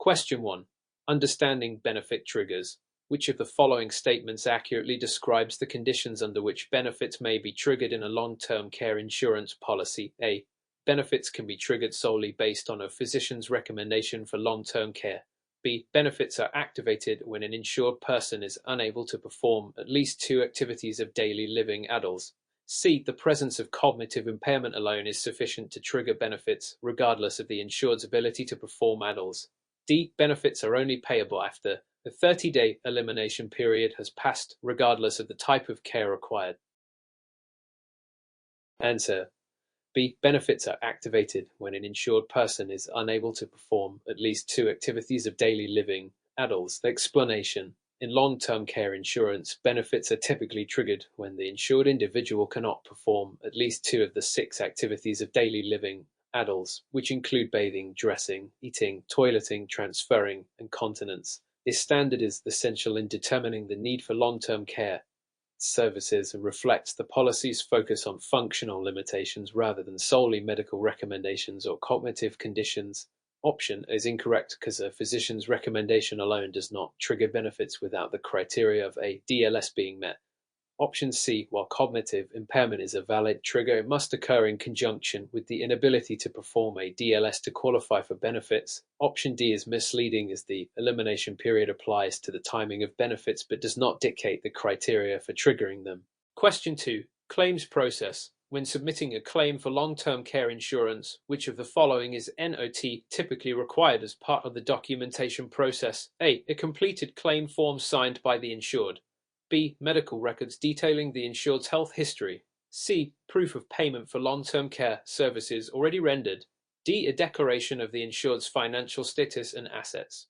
Question 1. Understanding benefit triggers. Which of the following statements accurately describes the conditions under which benefits may be triggered in a long-term care insurance policy? A. Benefits can be triggered solely based on a physician's recommendation for long-term care. B. Benefits are activated when an insured person is unable to perform at least 2 activities of daily living adults. C. The presence of cognitive impairment alone is sufficient to trigger benefits, regardless of the insured's ability to perform adults. D. Benefits are only payable after the 30-day elimination period has passed, regardless of the type of care required. Answer. B. Benefits are activated when an insured person is unable to perform at least 2 activities of daily living adults. The explanation. In long-term care insurance, benefits are typically triggered when the insured individual cannot perform at least 2 of the 6 activities of daily living adults, which include bathing, dressing, eating, toileting, transferring, and continence. This standard is essential in determining the need for long-term care services and reflects the policy's focus on functional limitations rather than solely medical recommendations or cognitive conditions. Option is incorrect because a physician's recommendation alone does not trigger benefits without the criteria of a DLS being met. Option C, while cognitive impairment is a valid trigger, it must occur in conjunction with the inability to perform a DLS to qualify for benefits. Option D is misleading as the elimination period applies to the timing of benefits but does not dictate the criteria for triggering them. Question 2. Claims process. When submitting a claim for long-term care insurance, which of the following is NOT typically required as part of the documentation process? A. A completed claim form signed by the insured. B. Medical records detailing the insured's health history. C. Proof of payment for long-term care services already rendered. D. A declaration of the insured's financial status and assets.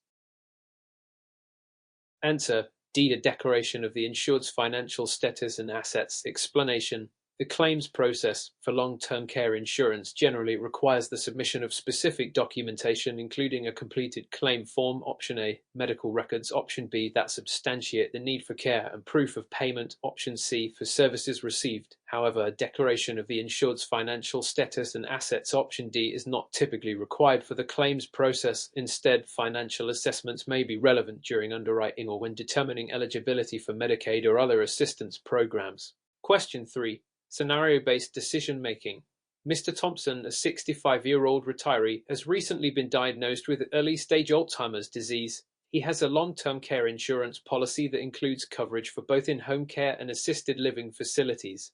Answer. D. A declaration of the insured's financial status and assets. Explanation. The claims process for long-term care insurance generally requires the submission of specific documentation, including a completed claim form, option A, medical records, option B, that substantiate the need for care, and proof of payment, option C, for services received. However, a declaration of the insured's financial status and assets, option D, is not typically required for the claims process. Instead, financial assessments may be relevant during underwriting or when determining eligibility for Medicaid or other assistance programs. Question 3. Scenario-based decision-making. Mr. Thompson, a 65-year-old retiree, has recently been diagnosed with early-stage Alzheimer's disease. He has a long-term care insurance policy that includes coverage for both in-home care and assisted living facilities.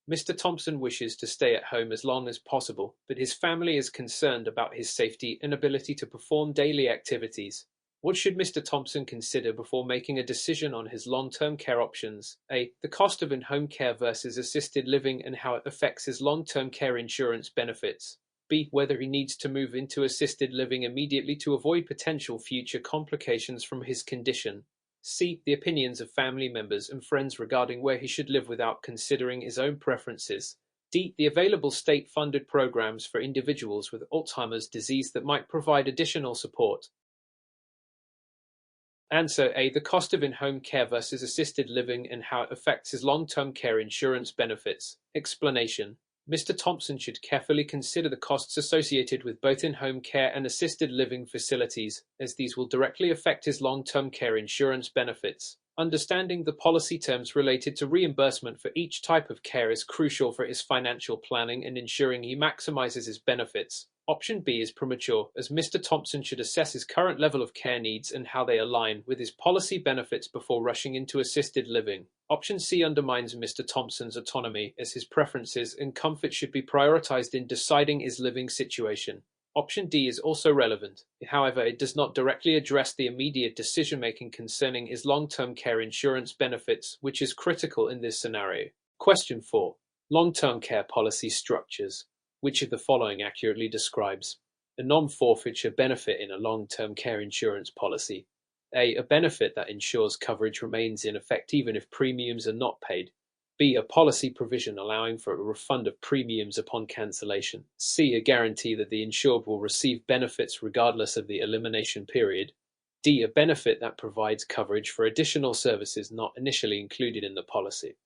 Mr. Thompson wishes to stay at home as long as possible, but his family is concerned about his safety and ability to perform daily activities. What should Mr. Thompson consider before making a decision on his long-term care options? A. The cost of in-home care versus assisted living and how it affects his long-term care insurance benefits. B. Whether he needs to move into assisted living immediately to avoid potential future complications from his condition. C. The opinions of family members and friends regarding where he should live without considering his own preferences. D. The available state-funded programs for individuals with Alzheimer's disease that might provide additional support. Answer A. The cost of in-home care versus assisted living and how it affects his long-term care insurance benefits. Explanation. Mr. Thompson should carefully consider the costs associated with both in-home care and assisted living facilities, as these will directly affect his long-term care insurance benefits. Understanding the policy terms related to reimbursement for each type of care is crucial for his financial planning and ensuring he maximizes his benefits. Option B is premature, as Mr. Thompson should assess his current level of care needs and how they align with his policy benefits before rushing into assisted living. Option C undermines Mr. Thompson's autonomy, as his preferences and comfort should be prioritized in deciding his living situation. Option D is also relevant. However, it does not directly address the immediate decision-making concerning his long-term care insurance benefits, which is critical in this scenario. Question 4. Long-term care policy structures. Which of the following accurately describes a non-forfeiture benefit in a long-term care insurance policy? A. A benefit that ensures coverage remains in effect even if premiums are not paid. B. A policy provision allowing for a refund of premiums upon cancellation. C. A guarantee that the insured will receive benefits regardless of the elimination period. D. A benefit that provides coverage for additional services not initially included in the policy.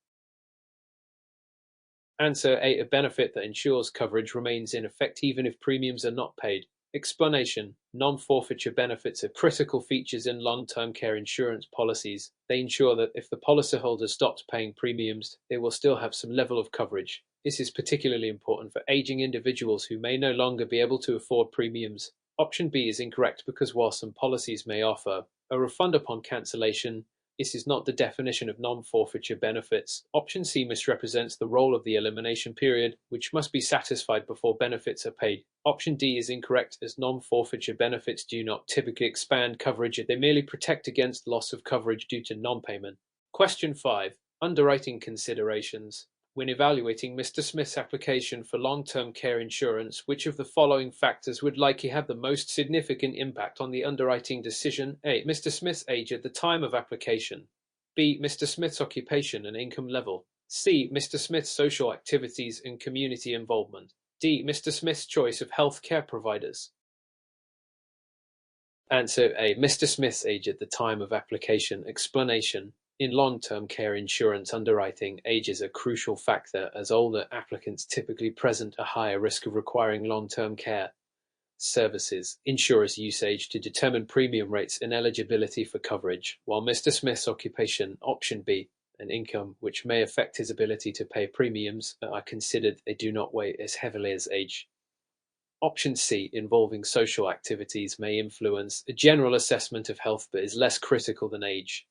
Answer A. A benefit that ensures coverage remains in effect even if premiums are not paid. Explanation: non-forfeiture benefits are critical features in long-term care insurance policies. They ensure that if the policyholder stops paying premiums, they will still have some level of coverage. This is particularly important for aging individuals who may no longer be able to afford premiums. Option B is incorrect because while some policies may offer a refund upon cancellation, this is not the definition of non-forfeiture benefits. Option C misrepresents the role of the elimination period, which must be satisfied before benefits are paid. Option D is incorrect as non-forfeiture benefits do not typically expand coverage, they merely protect against loss of coverage due to non-payment. Question 5. Underwriting considerations. When evaluating Mr. Smith's application for long-term care insurance, which of the following factors would likely have the most significant impact on the underwriting decision? A. Mr. Smith's age at the time of application. B. Mr. Smith's occupation and income level. C. Mr. Smith's social activities and community involvement. D. Mr. Smith's choice of health care providers. Answer A. Mr. Smith's age at the time of application. Explanation: in long-term care insurance underwriting, age is a crucial factor as older applicants typically present a higher risk of requiring long-term care services. Insurers use age to determine premium rates and eligibility for coverage, while Mr. Smith's occupation, option B, and income, which may affect his ability to pay premiums, are considered, they do not weigh as heavily as age. Option C, involving social activities, may influence a general assessment of health but is less critical than age.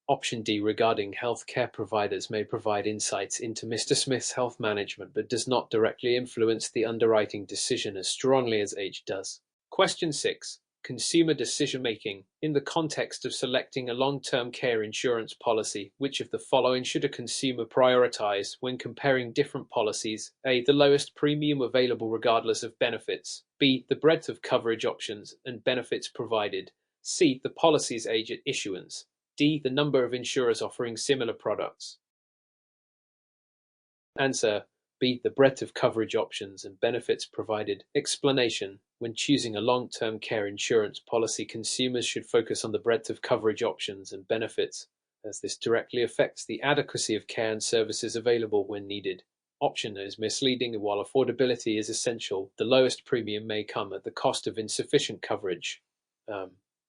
Option D, regarding health care providers, may provide insights into Mr. Smith's health management but does not directly influence the underwriting decision as strongly as age does. Question 6. Consumer decision-making. In the context of selecting a long-term care insurance policy, which of the following should a consumer prioritize when comparing different policies? A. The lowest premium available regardless of benefits. B. The breadth of coverage options and benefits provided. C. The policy's age at issuance. D. The number of insurers offering similar products. Answer B. The breadth of coverage options and benefits provided. Explanation: when choosing a long-term care insurance policy, consumers should focus on the breadth of coverage options and benefits, as this directly affects the adequacy of care and services available when needed. Option A is misleading. While affordability is essential, the lowest premium may come at the cost of insufficient coverage.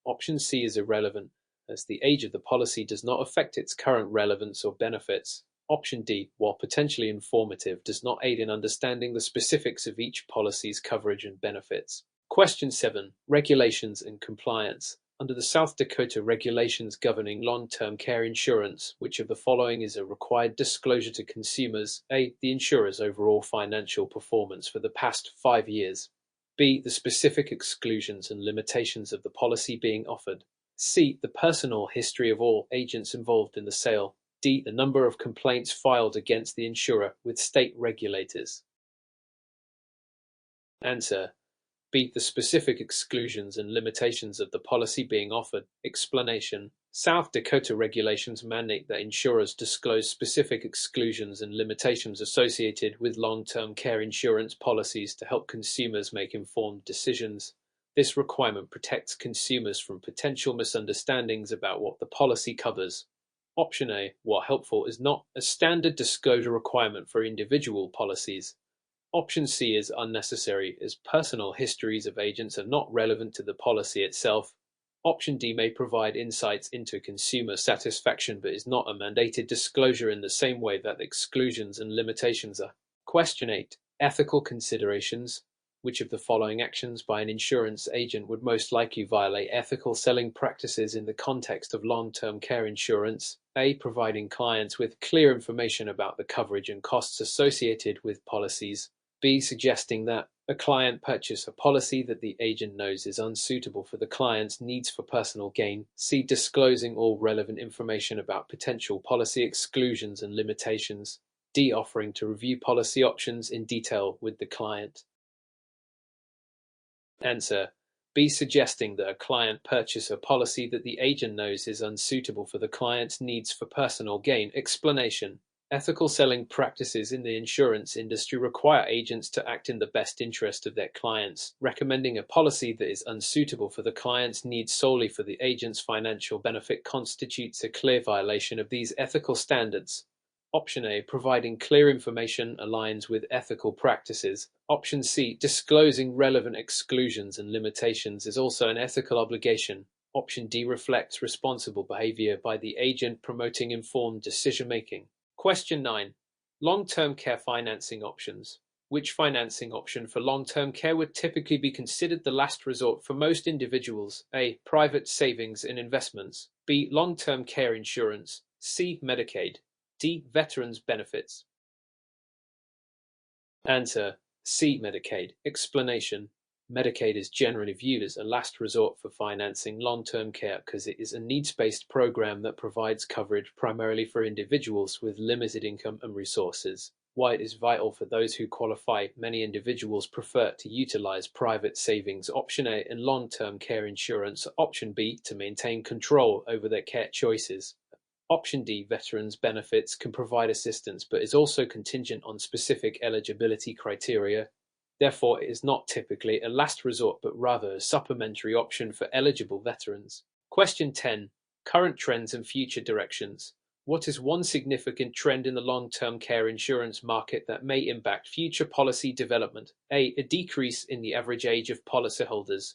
Option C is irrelevant, as the age of the policy does not affect its current relevance or benefits. Option D, while potentially informative, does not aid in understanding the specifics of each policy's coverage and benefits. Question 7. Regulations and compliance. Under the South Dakota regulations governing long-term care insurance, which of the following is a required disclosure to consumers? A. The insurer's overall financial performance for the past 5 years. B. The specific exclusions and limitations of the policy being offered. C. The personal history of all agents involved in the sale. D. The number of complaints filed against the insurer with state regulators. Answer B. The specific exclusions and limitations of the policy being offered. Explanation: South Dakota regulations mandate that insurers disclose specific exclusions and limitations associated with long-term care insurance policies to help consumers make informed decisions. This requirement protects consumers from potential misunderstandings about what the policy covers. Option A, while helpful, is not a standard disclosure requirement for individual policies. Option C is unnecessary, as personal histories of agents are not relevant to the policy itself. Option D may provide insights into consumer satisfaction but is not a mandated disclosure in the same way that exclusions and limitations are. Question 8. Ethical considerations. Which of the following actions by an insurance agent would most likely violate ethical selling practices in the context of long-term care insurance? A. Providing clients with clear information about the coverage and costs associated with policies. B. Suggesting that a client purchase a policy that the agent knows is unsuitable for the client's needs for personal gain. C. Disclosing all relevant information about potential policy exclusions and limitations. D. Offering to review policy options in detail with the client. Answer B. Suggesting that a client purchase a policy that the agent knows is unsuitable for the client's needs for personal gain. Explanation: ethical selling practices in the insurance industry require agents to act in the best interest of their clients. Recommending a policy that is unsuitable for the client's needs solely for the agent's financial benefit constitutes a clear violation of these ethical standards. Option A, providing clear information, aligns with ethical practices. Option C, disclosing relevant exclusions and limitations is also an ethical obligation. Option D reflects responsible behavior by the agent promoting informed decision-making. Question 9. Long-term care financing options. Which financing option for long-term care would typically be considered the last resort for most individuals? A. Private savings and investments. B. Long-term care insurance. C. Medicaid. D. Veterans benefits. Answer: C. Medicaid. Explanation: Medicaid is generally viewed as a last resort for financing long-term care because it is a needs-based program that provides coverage primarily for individuals with limited income and resources. While it is vital for those who qualify, many individuals prefer to utilize private savings option A and long-term care insurance option B to maintain control over their care choices. Option D, veterans benefits, can provide assistance but is also contingent on specific eligibility criteria. Therefore, it is not typically a last resort but rather a supplementary option for eligible veterans. Question 10. Current trends and future directions. What is one significant trend in the long-term care insurance market that may impact future policy development? A decrease in the average age of policyholders.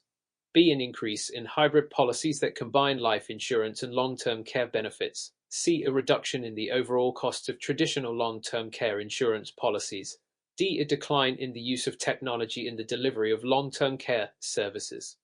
B. An increase in hybrid policies that combine life insurance and long-term care benefits. C. A reduction in the overall cost of traditional long-term care insurance policies. D. A decline in the use of technology in the delivery of long-term care services.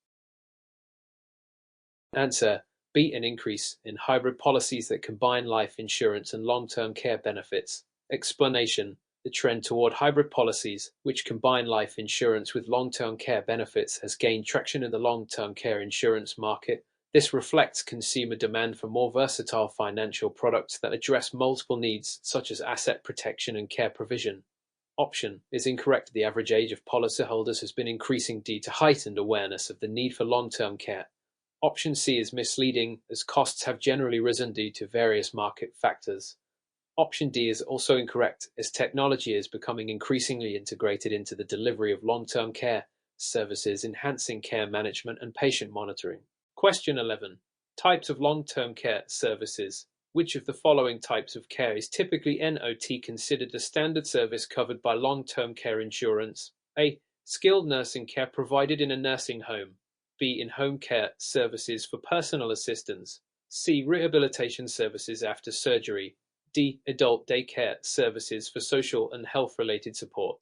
Answer: B. An increase in hybrid policies that combine life insurance and long-term care benefits. Explanation: The trend toward hybrid policies, which combine life insurance with long-term care benefits, has gained traction in the long-term care insurance market. This reflects consumer demand for more versatile financial products that address multiple needs, such as asset protection and care provision. Option is incorrect. The average age of policyholders has been increasing due to heightened awareness of the need for long-term care. Option C is misleading, as costs have generally risen due to various market factors. Option D is also incorrect, as technology is becoming increasingly integrated into the delivery of long-term care services, enhancing care management and patient monitoring. Question 11. Types of long-term care services. Which of the following types of care is typically not considered a standard service covered by long-term care insurance? A. Skilled nursing care provided in a nursing home. B. In-home care services for personal assistance. C. Rehabilitation services after surgery. D. Adult daycare services for social and health-related support.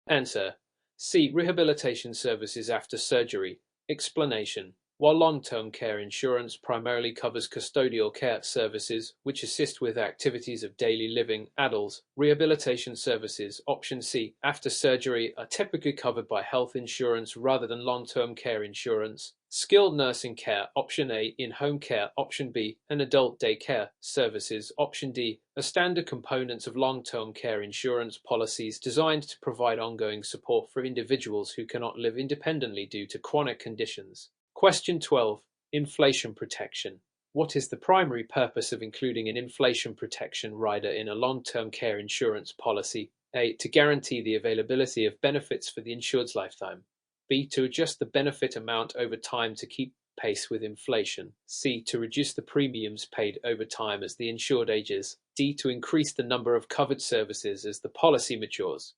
Answer: C. Rehabilitation services after surgery. Explanation: While long-term care insurance primarily covers custodial care services, which assist with activities of daily living, adults, rehabilitation services, option C, after surgery, are typically covered by health insurance rather than long-term care insurance. Skilled nursing care, option A, in-home care, option B, and adult daycare services, option D, are standard components of long-term care insurance policies designed to provide ongoing support for individuals who cannot live independently due to chronic conditions. Question 12. Inflation protection. What is the primary purpose of including an inflation protection rider in a long-term care insurance policy? A. To guarantee the availability of benefits for the insured's lifetime. B. To adjust the benefit amount over time to keep pace with inflation. C. To reduce the premiums paid over time as the insured ages. D. To increase the number of covered services as the policy matures.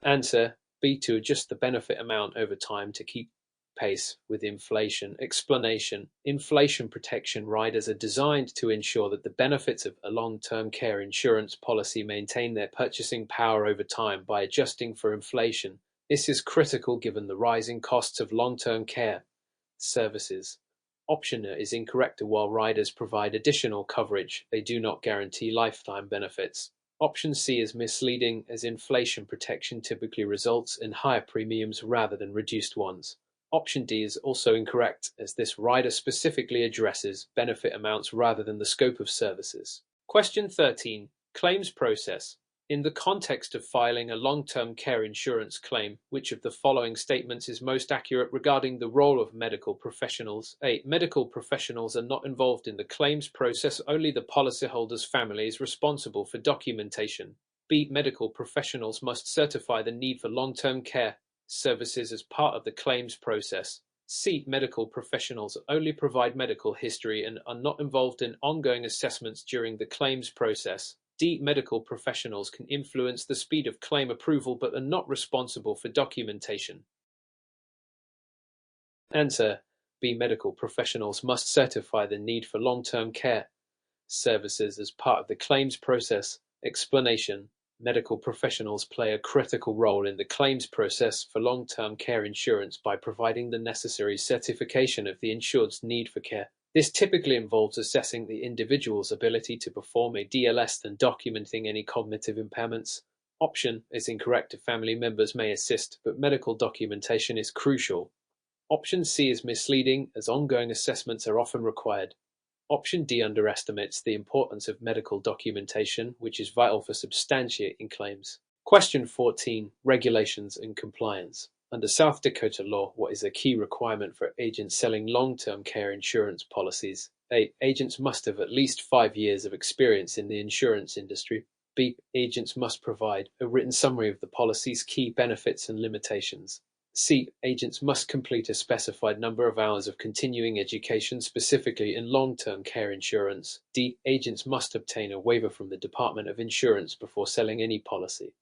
Answer: B. To adjust the benefit amount over time to keep pace with inflation. Explanation: Inflation protection riders are designed to ensure that the benefits of a long-term care insurance policy maintain their purchasing power over time by adjusting for inflation. This is critical given the rising costs of long-term care services. Option A is incorrect. While riders provide additional coverage, they do not guarantee lifetime benefits. Option C is misleading, as inflation protection typically results in higher premiums rather than reduced ones. Option D is also incorrect, as this rider specifically addresses benefit amounts rather than the scope of services. Question 13. Claims process. In the context of filing a long-term care insurance claim, which of the following statements is most accurate regarding the role of medical professionals? A. Medical professionals are not involved in the claims process. Only the policyholder's family is responsible for documentation. B. Medical professionals must certify the need for long-term care services as part of the claims process. C. Medical professionals only provide medical history and are not involved in ongoing assessments during the claims process. D. Medical professionals can influence the speed of claim approval but are not responsible for documentation. Answer B. Medical professionals must certify the need for long-term care services as part of the claims process. Explanation: medical professionals play a critical role in the claims process for long-term care insurance by providing the necessary certification of the insured's need for care. This typically involves assessing the individual's ability to perform a DLS and documenting any cognitive impairments. Option is incorrect. Family members may assist, but medical documentation is crucial. Option C is misleading, as ongoing assessments are often required. Option D underestimates the importance of medical documentation, which is vital for substantiating claims. Question 14. Regulations and compliance. Under South Dakota law, what is a key requirement for agents selling long-term care insurance policies? A. Agents must have at least 5 years of experience in the insurance industry. B. Agents must provide a written summary of the policy's key benefits and limitations. C. Agents must complete a specified number of hours of continuing education, specifically in long-term care insurance. D. Agents must obtain a waiver from the Department of Insurance before selling any policy.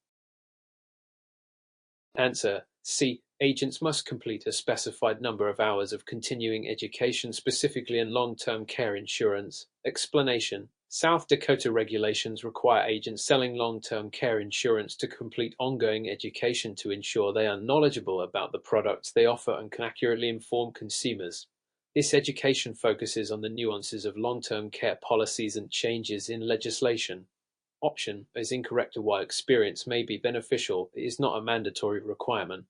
Answer: C. Agents must complete a specified number of hours of continuing education, specifically in long-term care insurance. Explanation: South Dakota regulations require agents selling long-term care insurance to complete ongoing education to ensure they are knowledgeable about the products they offer and can accurately inform consumers. This education focuses on the nuances of long-term care policies and changes in legislation. Option is incorrect. While experience may be beneficial, it is not a mandatory requirement.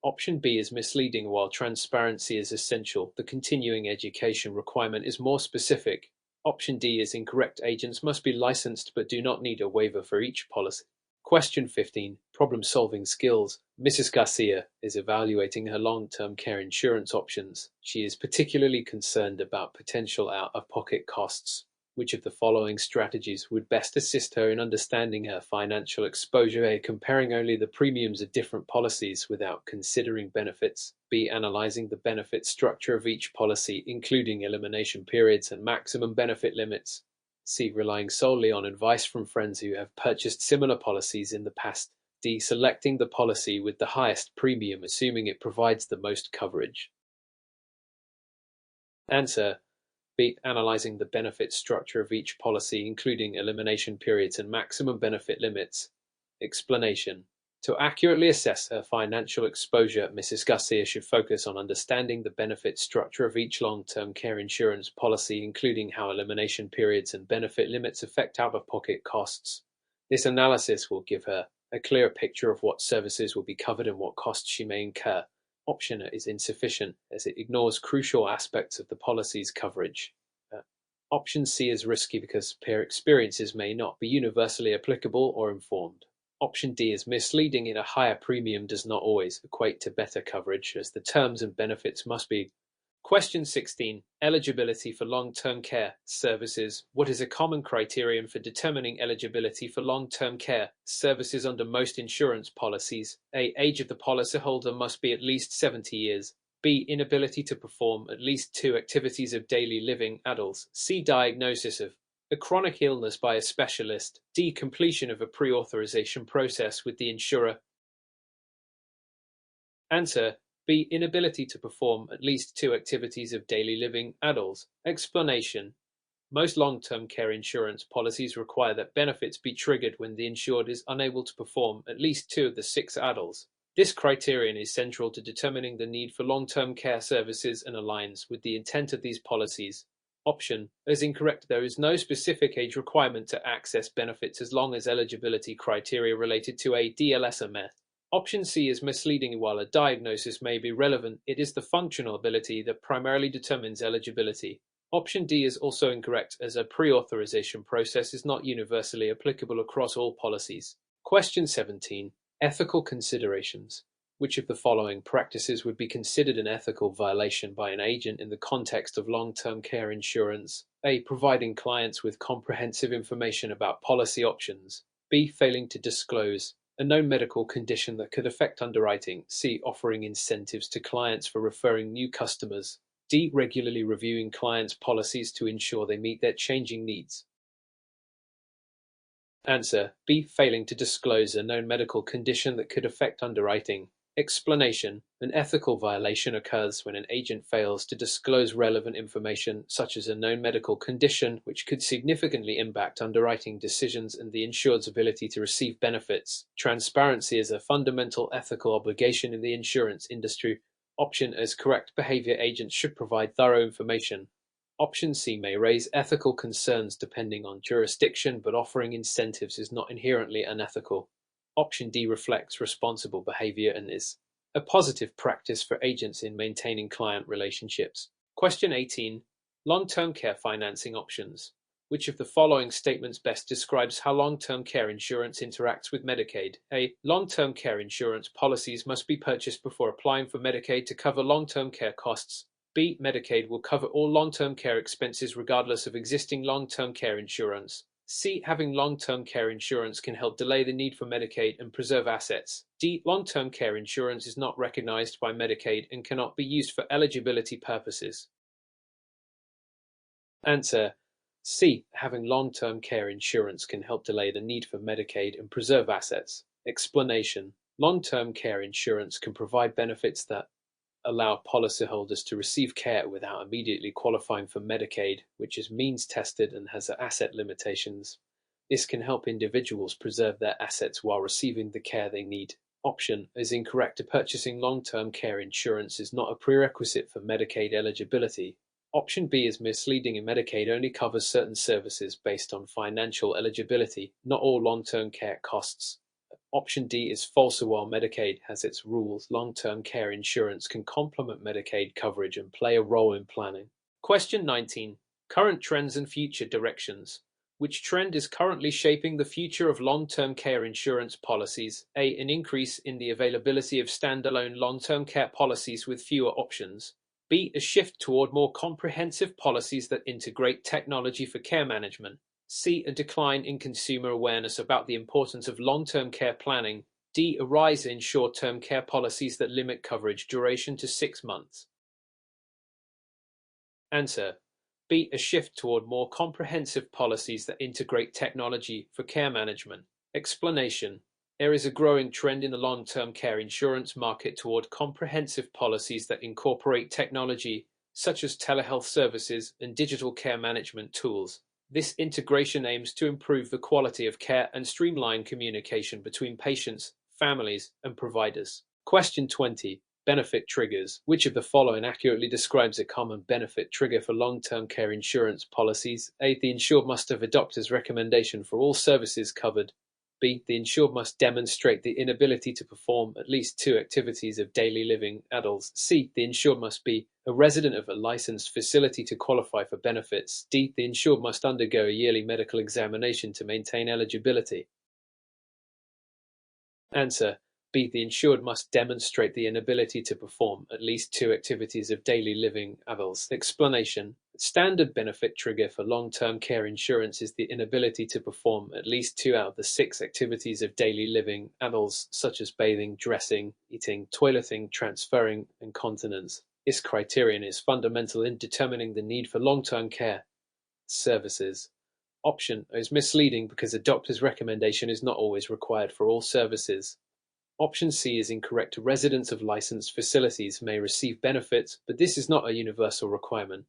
Option B is misleading. While transparency is essential, the continuing education requirement is more specific. Option D is incorrect. Agents must be licensed but do not need a waiver for each policy. Question 15. Problem-solving skills. Mrs. Garcia is evaluating her long-term care insurance options. She is particularly concerned about potential out-of-pocket costs. Which of the following strategies would best assist her in understanding her financial exposure? A. Comparing only the premiums of different policies without considering benefits. B. Analyzing the benefit structure of each policy, including elimination periods and maximum benefit limits. C. Relying solely on advice from friends who have purchased similar policies in the past. D. Selecting the policy with the highest premium, assuming it provides the most coverage. Answer: B. Analyzing the benefit structure of each policy, including elimination periods and maximum benefit limits. Explanation: to accurately assess her financial exposure, Mrs. Garcia should focus on understanding the benefit structure of each long-term care insurance policy, including how elimination periods and benefit limits affect out-of-pocket costs. This analysis will give her a clearer picture of what services will be covered and what costs she may incur. Option is insufficient, as it ignores crucial aspects of the policy's coverage. Option C is risky because peer experiences may not be universally applicable or informed. Option D is misleading, in a higher premium does not always equate to better coverage, as the terms and benefits must be. Question 16. Eligibility for long-term care services. What is a common criterion for determining eligibility for long-term care services under most insurance policies? A. Age of the policyholder must be at least 70 years. B. Inability to perform at least 2 activities of daily living adults. C. Diagnosis of a chronic illness by a specialist. D. Completion of a pre-authorization process with the insurer. Answer: B. Inability to perform at least 2 activities of daily living adults. Explanation: most long-term care insurance policies require that benefits be triggered when the insured is unable to perform at least 2 of the 6 adults. This criterion is central to determining the need for long-term care services and aligns with the intent of these policies. Option is incorrect. There is no specific age requirement to access benefits as long as eligibility criteria related to a DLS are met. Option C is misleading. While a diagnosis may be relevant, it is the functional ability that primarily determines eligibility. Option D is also incorrect, as a pre-authorization process is not universally applicable across all policies. Question 17. Ethical considerations. Which of the following practices would be considered an ethical violation by an agent in the context of long-term care insurance? A. Providing clients with comprehensive information about policy options. B. Failing to disclose a known medical condition that could affect underwriting. C. Offering incentives to clients for referring new customers. D. Regularly reviewing clients' policies to ensure they meet their changing needs. Answer: B. Failing to disclose a known medical condition that could affect underwriting. Explanation: an ethical violation occurs when an agent fails to disclose relevant information, such as a known medical condition, which could significantly impact underwriting decisions and the insured's ability to receive benefits. Transparency is a fundamental ethical obligation in the insurance industry. Option is correct behavior: agents should provide thorough information. Option C may raise ethical concerns depending on jurisdiction, but offering incentives is not inherently unethical. Option D reflects responsible behavior and is a positive practice for agents in maintaining client relationships. Question 18. Long-term care financing options. Which of the following statements best describes how long-term care insurance interacts with Medicaid? A. Long-term care insurance policies must be purchased before applying for Medicaid to cover long-term care costs. B. Medicaid will cover all long-term care expenses regardless of existing long-term care insurance. C. Having long-term care insurance can help delay the need for Medicaid and preserve assets. D. Long-term care insurance is not recognized by Medicaid and cannot be used for eligibility purposes. Answer: C. Having long-term care insurance can help delay the need for Medicaid and preserve assets. Explanation: long-term care insurance can provide benefits that allow policyholders to receive care without immediately qualifying for Medicaid, which is means tested and has asset limitations. This can help individuals preserve their assets while receiving the care they need. Option is incorrect. Purchasing long-term care insurance is not a prerequisite for Medicaid eligibility. Option B is misleading, and Medicaid only covers certain services based on financial eligibility, not all long-term care costs. Option D is false. While Medicaid has its rules, long-term care insurance can complement Medicaid coverage and play a role in planning. Question 19. Current trends and future directions. Which trend is currently shaping the future of long-term care insurance policies? A. An increase in the availability of standalone long-term care policies with fewer options. B. A shift toward more comprehensive policies that integrate technology for care management. C. A decline in consumer awareness about the importance of long-term care planning. D. A rise in short-term care policies that limit coverage duration to 6 months. Answer: B. A shift toward more comprehensive policies that integrate technology for care management. Explanation: there is a growing trend in the long-term care insurance market toward comprehensive policies that incorporate technology, such as telehealth services and digital care management tools. This integration aims to improve the quality of care and streamline communication between patients, families, and providers. Question 20. Benefit triggers. Which of the following accurately describes a common benefit trigger for long-term care insurance policies? A. The insured must have a doctor's recommendation for all services covered. B. The insured must demonstrate the inability to perform at least 2 activities of daily living adults. C. The insured must be a resident of a licensed facility to qualify for benefits. D. The insured must undergo a yearly medical examination to maintain eligibility. Answer: B. The insured must demonstrate the inability to perform at least 2 activities of daily living adults. Explanation: standard benefit trigger for long-term care insurance is the inability to perform at least 2 out of the 6 activities of daily living adults, such as bathing, dressing, eating, toileting, transferring, and continence. This criterion is fundamental in determining the need for long-term care services. Option is misleading because a doctor's recommendation is not always required for all services. Option C is incorrect. Residents of licensed facilities may receive benefits, but this is not a universal requirement.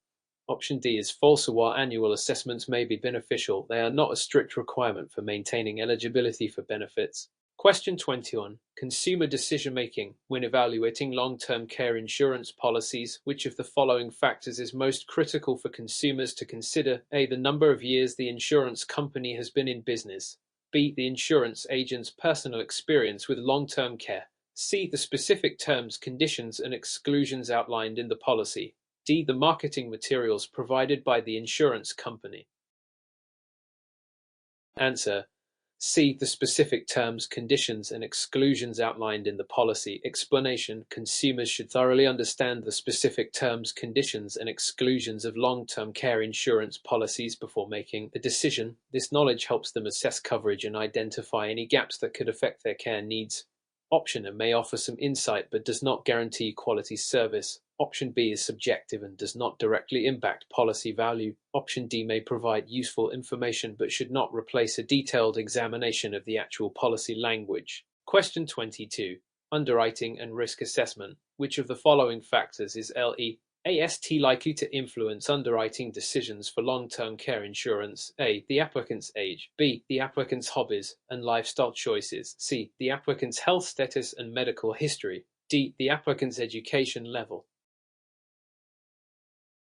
Option D is false. While annual assessments may be beneficial, they are not a strict requirement for maintaining eligibility for benefits. Question 21. Consumer decision-making. When evaluating long-term care insurance policies, which of the following factors is most critical for consumers to consider? A. The number of years the insurance company has been in business. B. The insurance agent's personal experience with long-term care. C. The specific terms, conditions, and exclusions outlined in the policy. D. The marketing materials provided by the insurance company. Answer: C. The specific terms, conditions, and exclusions outlined in the policy. Explanation: consumers should thoroughly understand the specific terms, conditions, and exclusions of long-term care insurance policies before making a decision. This knowledge helps them assess coverage and identify any gaps that could affect their care needs. Option A may offer some insight but does not guarantee quality service. Option B is subjective and does not directly impact policy value. Option D may provide useful information but should not replace a detailed examination of the actual policy language. Question 22. Underwriting and risk assessment. Which of the following factors is LEAST likely to influence underwriting decisions for long-term care insurance? A. The applicant's age. B. The applicant's hobbies and lifestyle choices. C. The applicant's health status and medical history. D. The applicant's education level.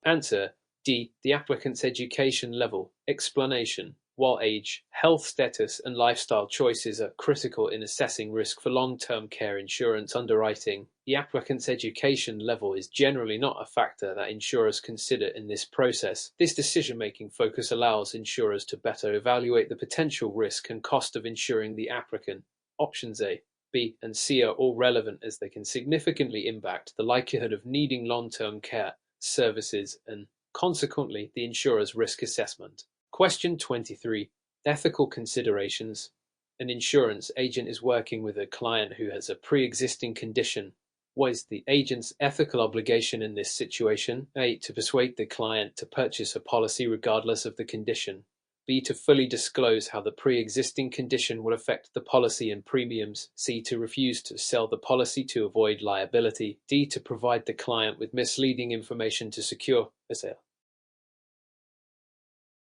Answer: D. The applicant's education level. Explanation: while age, health status, and lifestyle choices are critical in assessing risk for long-term care insurance underwriting, the applicant's education level is generally not a factor that insurers consider in this process. This decision-making focus allows insurers to better evaluate the potential risk and cost of insuring the applicant. Options A, B, and C are all relevant as they can significantly impact the likelihood of needing long-term care services and, consequently, the insurer's risk assessment. Question 23. Ethical considerations. An insurance agent is working with a client who has a pre-existing condition. What is the agent's ethical obligation in this situation? A. To persuade the client to purchase a policy regardless of the condition. B. To fully disclose how the pre-existing condition will affect the policy and premiums. C. To refuse to sell the policy to avoid liability. D. To provide the client with misleading information to secure a sale.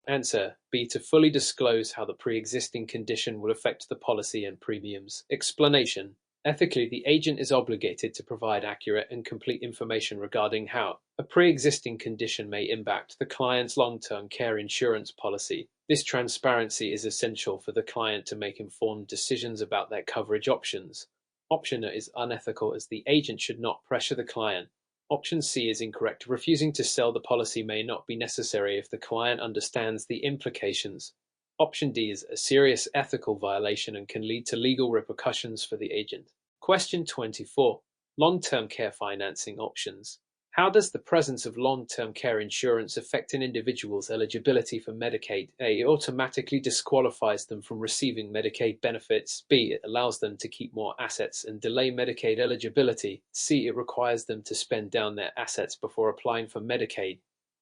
Answer: B. To fully disclose how the pre-existing condition will affect the policy and premiums. Explanation: ethically, the agent is obligated to provide accurate and complete information regarding how a pre-existing condition may impact the client's long-term care insurance policy. This transparency is essential for the client to make informed decisions about their coverage options. Option A is unethical as the agent should not pressure the client. Option C is incorrect. Refusing to sell the policy may not be necessary if the client understands the implications. Option D is a serious ethical violation and can lead to legal repercussions for the agent. Question 24. Long-term care financing options. How does the presence of long-term care insurance affect an individual's eligibility for Medicaid? A. It automatically disqualifies them from receiving Medicaid benefits. B. It allows them to keep more assets and delay Medicaid eligibility. C. It requires them to spend down their assets before applying for Medicaid.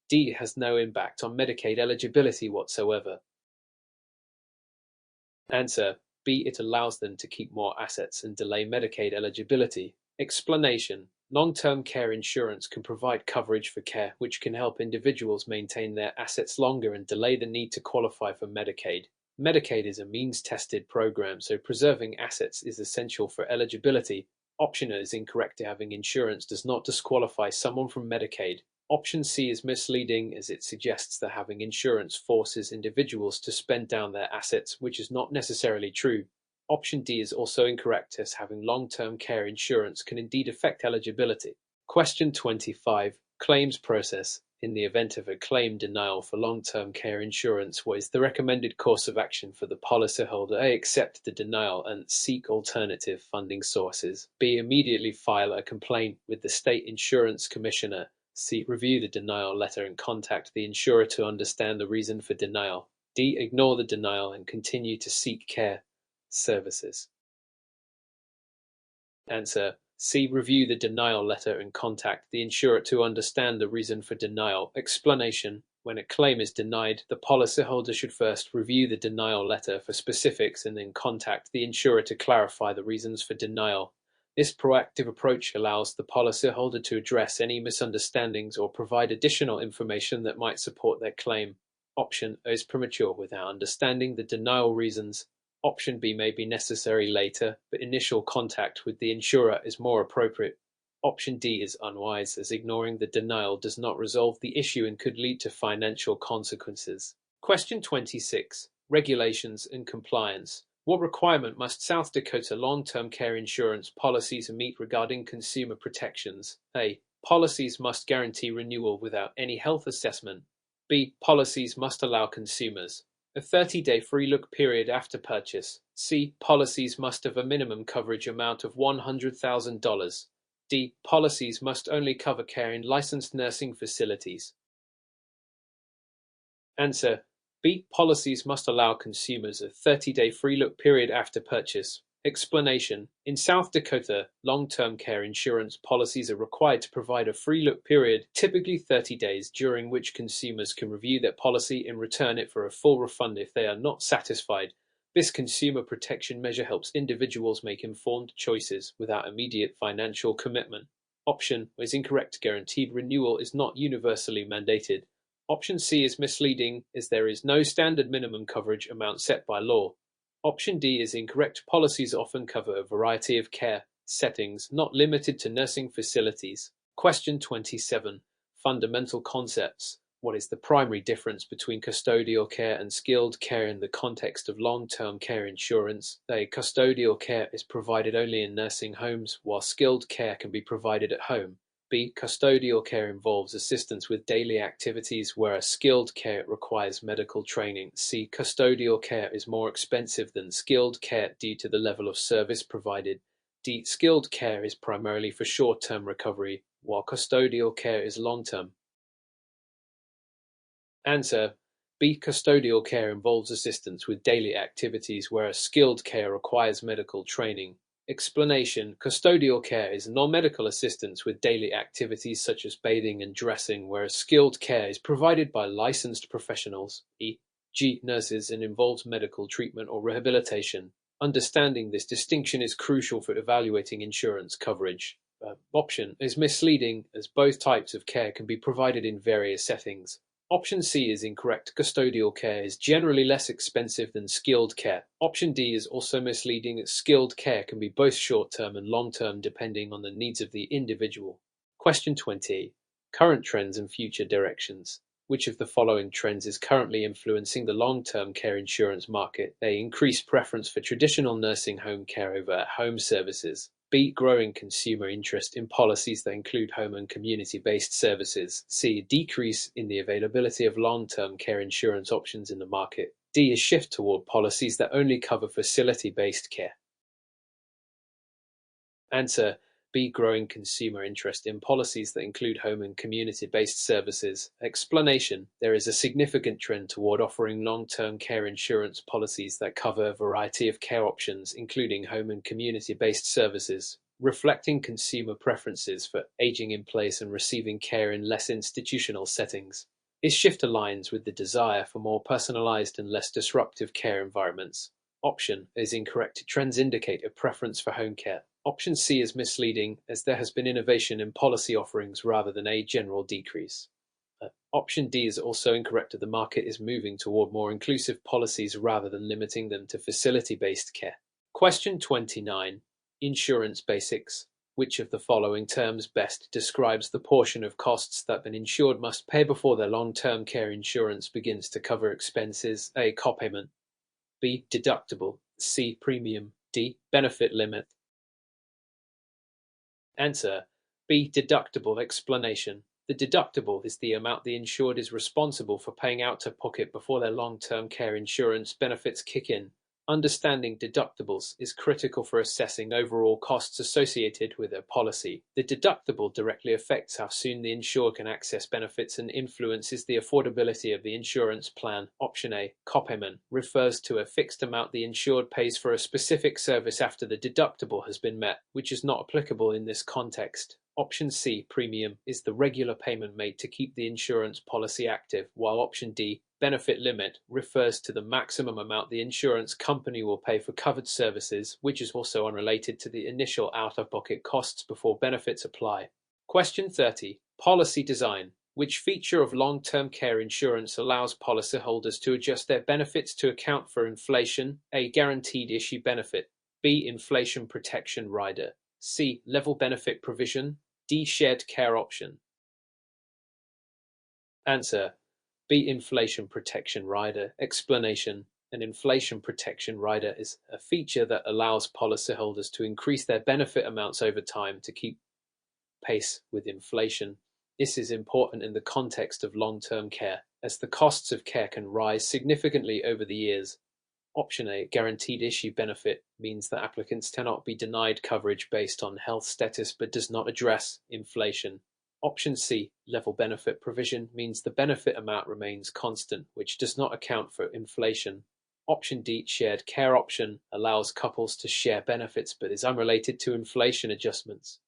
D. It has no impact on Medicaid eligibility whatsoever. Answer: B. It allows them to keep more assets and delay Medicaid eligibility. Explanation: long-term care insurance can provide coverage for care which can help individuals maintain their assets longer and delay the need to qualify for Medicaid. Medicaid is a means-tested program, so preserving assets is essential for eligibility. Option A is incorrect. Having insurance does not disqualify someone from Medicaid. Option C is misleading as it suggests that having insurance forces individuals to spend down their assets, which is not necessarily true. Option D is also incorrect as having long-term care insurance can indeed affect eligibility. Question 25. Claims process. In the event of a claim denial for long-term care insurance, what is the recommended course of action for the policyholder? A. Accept the denial and seek alternative funding sources. B. Immediately file a complaint with the state insurance commissioner. C. Review the denial letter and contact the insurer to understand the reason for denial. D. Ignore the denial and continue to seek care services. Answer: C. Review the denial letter and contact the insurer to understand the reason for denial. Explanation: when a claim is denied, the policyholder should first review the denial letter for specifics and then contact the insurer to clarify the reasons for denial. This proactive approach allows the policyholder to address any misunderstandings or provide additional information that might support their claim. Option A is premature without understanding the denial reasons. Option B may be necessary later, but initial contact with the insurer is more appropriate. Option D is unwise, as ignoring the denial does not resolve the issue and could lead to financial consequences. Question 26. Regulations and compliance. What requirement must South Dakota long-term care insurance policies meet regarding consumer protections? A. Policies must guarantee renewal without any health assessment. B. Policies must allow consumers a 30-day free look period after purchase. C. Policies must have a minimum coverage amount of $100,000. D. Policies must only cover care in licensed nursing facilities. Answer: B. Policies must allow consumers a 30-day free look period after purchase. Explanation. In South Dakota, long-term care insurance policies are required to provide a free look period, typically 30 days, during which consumers can review their policy and return it for a full refund if they are not satisfied. This consumer protection measure helps individuals make informed choices without immediate financial commitment. Option is incorrect. Guaranteed renewal is not universally mandated. Option C is misleading, as there is no standard minimum coverage amount set by law. Option D is incorrect. Policies often cover a variety of care settings, not limited to nursing facilities. Question 27. Fundamental concepts. What is the primary difference between custodial care and skilled care in the context of long-term care insurance? A. Custodial care is provided only in nursing homes, while skilled care can be provided at home. B. Custodial care involves assistance with daily activities, whereas skilled care requires medical training. C. Custodial care is more expensive than skilled care due to the level of service provided. D. Skilled care is primarily for short-term recovery, while custodial care is long-term. Answer. B. Custodial care involves assistance with daily activities, whereas skilled care requires medical training. Explanation. Custodial care is non-medical assistance with daily activities such as bathing and dressing, whereas skilled care is provided by licensed professionals, e.g. nurses, and involves medical treatment or rehabilitation. Understanding this distinction is crucial for evaluating insurance coverage. Option is misleading, as both types of care can be provided in various settings. Option C is incorrect. Custodial care is generally less expensive than skilled care. Option D is also misleading, as skilled care can be both short-term and long-term depending on the needs of the individual. Question 20. Current trends and future directions. Which of the following trends is currently influencing the long-term care insurance market? A. Increased preference for traditional nursing home care over at-home services. B. Growing consumer interest in policies that include home and community-based services. C. Decrease in the availability of long-term care insurance options in the market. D. A shift toward policies that only cover facility-based care. Answer. B. Growing consumer interest in policies that include home and community-based services. Explanation. There is a significant trend toward offering long-term care insurance policies that cover a variety of care options, including home and community-based services, reflecting consumer preferences for aging in place and receiving care in less institutional settings. This shift aligns with the desire for more personalized and less disruptive care environments. Option is incorrect. Trends indicate a preference for home care. Option C is misleading, as there has been innovation in policy offerings rather than a general decrease. Option D is also incorrect. The market is moving toward more inclusive policies rather than limiting them to facility-based care. Question 29. Insurance basics. Which of the following terms best describes the portion of costs that an insured must pay before their long-term care insurance begins to cover expenses? A. Copayment. B. Deductible. C. Premium. D. Benefit limit. Answer. B. Deductible. Explanation. The deductible is the amount the insured is responsible for paying out of pocket before their long-term care insurance benefits kick in. Understanding deductibles is critical for assessing overall costs associated with a policy. The deductible directly affects how soon the insured can access benefits and influences the affordability of the insurance plan. Option A. Copayment refers to a fixed amount the insured pays for a specific service after the deductible has been met, which is not applicable in this context. Option C. Premium is the regular payment made to keep the insurance policy active, while option D. Benefit limit refers to the maximum amount the insurance company will pay for covered services, which is also unrelated to the initial out-of-pocket costs before benefits apply. Question 30. Policy design. Which feature of long-term care insurance allows policyholders to adjust their benefits to account for inflation? A. Guaranteed issue benefit. B. Inflation protection rider. C. Level benefit provision. D. Shared care option. Answer. B. Inflation protection rider. Explanation. An inflation protection rider is a feature that allows policyholders to increase their benefit amounts over time to keep pace with inflation. This is important in the context of long-term care, as the costs of care can rise significantly over the years. Option A. Guaranteed issue benefit means that applicants cannot be denied coverage based on health status but does not address inflation. Option C. Level benefit provision means the benefit amount remains constant, which does not account for inflation. Option D, shared care option, allows couples to share benefits but is unrelated to inflation adjustments.